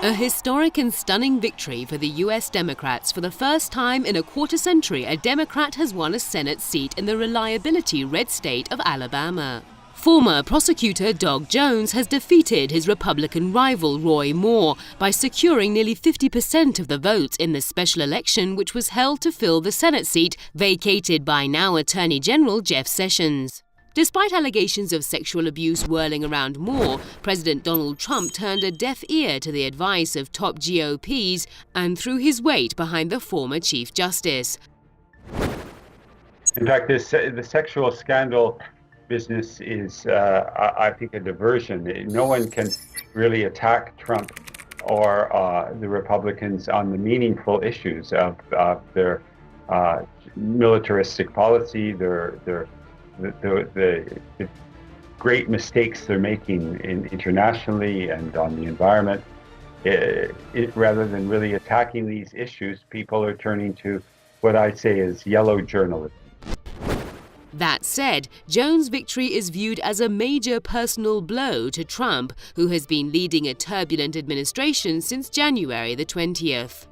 A historic and stunning victory for the U.S. Democrats. For the first time in a quarter century, a Democrat has won a Senate seat in the reliably red state of Alabama. Former prosecutor Doug Jones has defeated his Republican rival Roy Moore by securing nearly 50% of the votes in the special election which was held to fill the Senate seat vacated by now Attorney General Jeff Sessions. Despite allegations of sexual abuse whirling around Moore, President Donald Trump turned a deaf ear to the advice of top GOPs and threw his weight behind the former Chief Justice. In fact, the sexual scandal business is, I think, a diversion. No one can really attack Trump or the Republicans on the meaningful issues of their militaristic policy, the great mistakes they're making internationally and on the environment. Rather than really attacking these issues, people are turning to what I say is yellow journalism. That said, Jones' victory is viewed as a major personal blow to Trump, who has been leading a turbulent administration since January the 20th.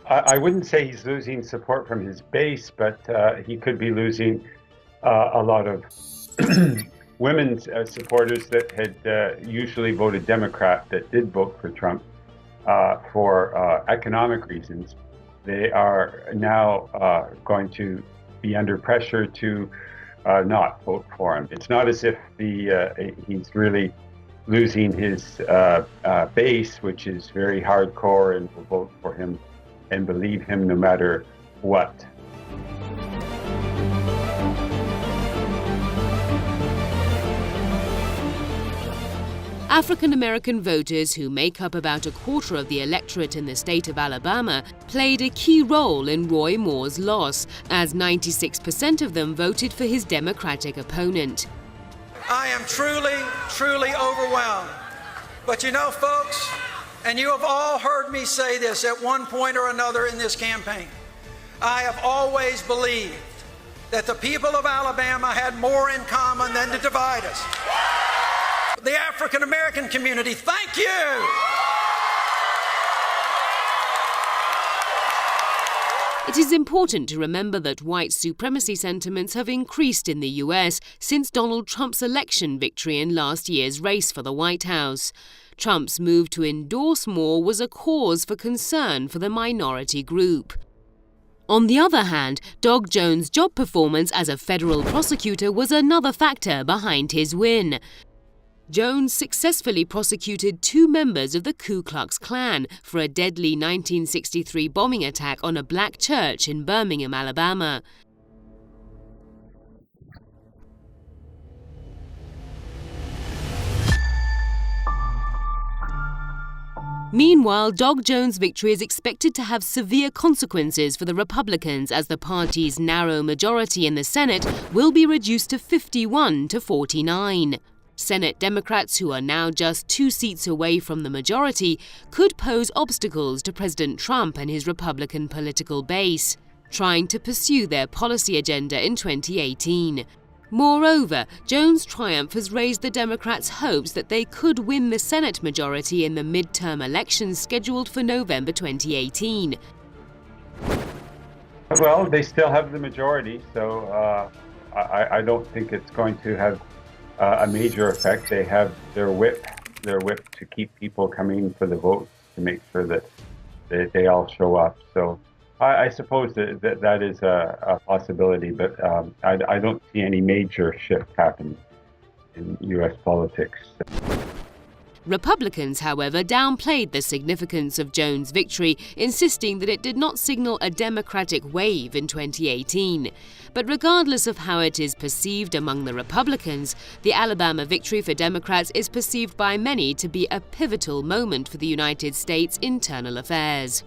I wouldn't say he's losing support from his base, but he could be losing a lot of women's supporters that had usually voted Democrat that did vote for Trump for economic reasons. They are now going to be under pressure to not vote for him. It's not as if he's really losing his base, which is very hardcore and will vote for him and believe him no matter what. African-American voters, who make up about a quarter of the electorate in the state of Alabama, played a key role in Roy Moore's loss, as 96% of them voted for his Democratic opponent. I am truly overwhelmed. But you know, folks, and you have all heard me say this at one point or another in this campaign, I have always believed that the people of Alabama had more in common than to divide us. The African American community, thank you! It is important to remember that white supremacy sentiments have increased in the U.S. since Donald Trump's election victory in last year's race for the White House. Trump's move to endorse Moore was a cause for concern for the minority group. On the other hand, Doug Jones' job performance as a federal prosecutor was another factor behind his win. Jones successfully prosecuted 2 members of the Ku Klux Klan for a deadly 1963 bombing attack on a black church in Birmingham, Alabama. Meanwhile, Doug Jones' victory is expected to have severe consequences for the Republicans, as the party's narrow majority in the Senate will be reduced to 51 to 49. Senate Democrats, who are now just 2 seats away from the majority, could pose obstacles to President Trump and his Republican political base, trying to pursue their policy agenda in 2018. Moreover, Jones' triumph has raised the Democrats' hopes that they could win the Senate majority in the midterm elections scheduled for November 2018. Well, they still have the majority, so I don't think it's going to have a major effect. They have their whip to keep people coming for the vote, to make sure that they all show up. So I suppose that is a possibility, but I don't see any major shift happening in U.S. politics. Republicans, however, downplayed the significance of Jones' victory, insisting that it did not signal a Democratic wave in 2018. But regardless of how it is perceived among the Republicans, the Alabama victory for Democrats is perceived by many to be a pivotal moment for the United States' internal affairs.